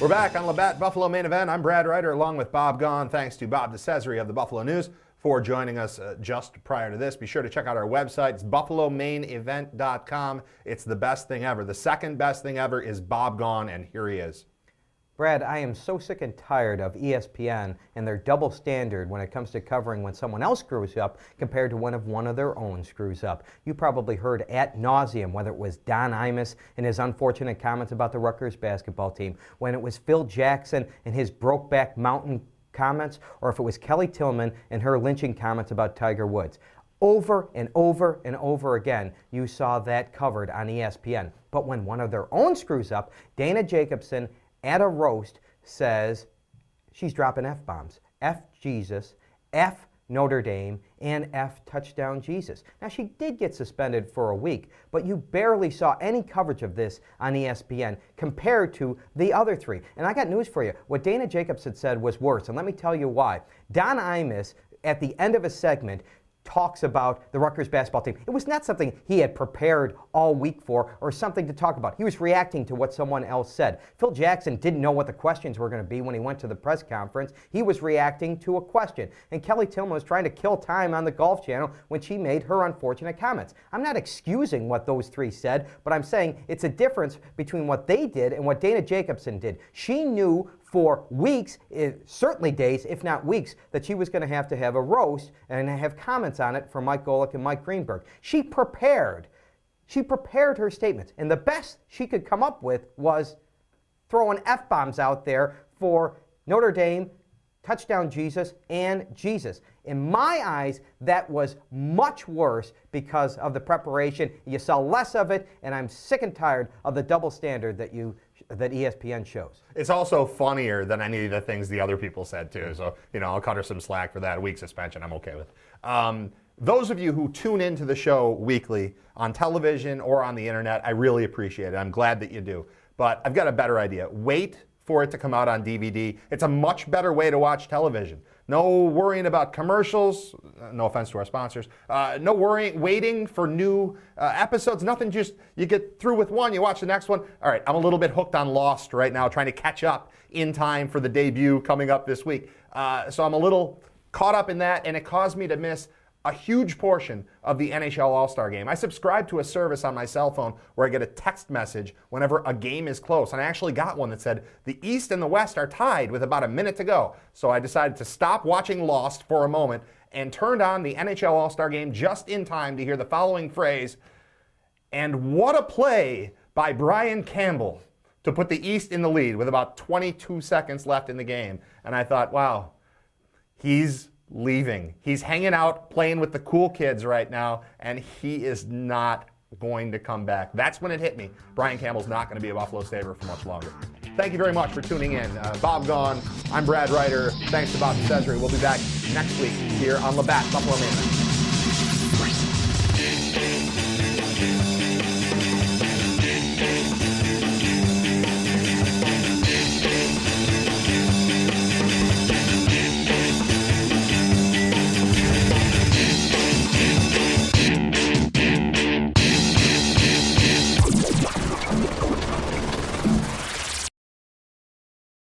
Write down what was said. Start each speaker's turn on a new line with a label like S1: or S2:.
S1: We're back on Labatt Buffalo Main Event. I'm Brad Ryder along with Bob Gaughan. Thanks to Bob DeCesare of the Buffalo News for joining us just prior to this. Be sure to check out our website. It's buffalomainevent.com. It's the best thing ever. The second best thing ever is Bob Gaughan, and here he is.
S2: Brad, I am so sick and tired of ESPN and their double standard when it comes to covering when someone else screws up compared to when one of their own screws up. You probably heard ad nauseum whether it was Don Imus and his unfortunate comments about the Rutgers basketball team, when it was Phil Jackson and his Brokeback Mountain comments, or if it was Kelly Tillman and her lynching comments about Tiger Woods. Over and over and over again, you saw that covered on ESPN. But when one of their own screws up, Dana Jacobson at a roast says she's dropping F-bombs. F Jesus, F Notre Dame, and F touchdown Jesus. Now, she did get suspended for a week, but you barely saw any coverage of this on ESPN compared to the other three. And I got news for you. What Dana Jacobson said was worse, and let me tell you why. Don Imus, at the end of a segment, talks about the Rutgers basketball team. It was not something he had prepared all week for or something to talk about. He was reacting to what someone else said. Phil Jackson didn't know what the questions were going to be when he went to the press conference. He was reacting to a question. And Kelly Tillman was trying to kill time on the Golf Channel when she made her unfortunate comments. I'm not excusing what those three said, but I'm saying it's a difference between what they did and what Dana Jacobson did. She knew for weeks, certainly days, if not weeks, that she was going to have a roast and have comments on it from Mike Golick and Mike Greenberg. She prepared her statements, and the best she could come up with was throwing F-bombs out there for Notre Dame, touchdown Jesus, and Jesus. In my eyes, that was much worse because of the preparation. You saw less of it, and I'm sick and tired of the double standard that ESPN shows.
S1: It's also funnier than any of the things the other people said, too. So, I'll cut her some slack for that. A week suspension, I'm okay with. Those of you who tune into the show weekly on television or on the internet, I really appreciate it. I'm glad that you do. But I've got a better idea. Wait for it to come out on DVD. It's a much better way to watch television. No worrying about commercials. No offense to our sponsors. No waiting for new episodes. Nothing, just you get through with one, you watch the next one. All right, I'm a little bit hooked on Lost right now, trying to catch up in time for the debut coming up this week. So I'm a little caught up in that, and it caused me to miss a huge portion of the NHL All-Star Game. I subscribe to a service on my cell phone where I get a text message whenever a game is close. And I actually got one that said the East and the West are tied with about a minute to go. So I decided to stop watching Lost for a moment and turned on the NHL All-Star Game just in time to hear the following phrase, "And what a play by Brian Campbell to put the East in the lead with about 22 seconds left in the game." And I thought, wow, he's leaving. He's hanging out, playing with the cool kids right now, and he is not going to come back. That's when it hit me. Brian Campbell's not going to be a Buffalo Sabre for much longer. Thank you very much for tuning in. Bob Gaughan, I'm Brad Ryder. Thanks to Bob DeCesare. We'll be back next week here on Labatt Buffalo Main Event.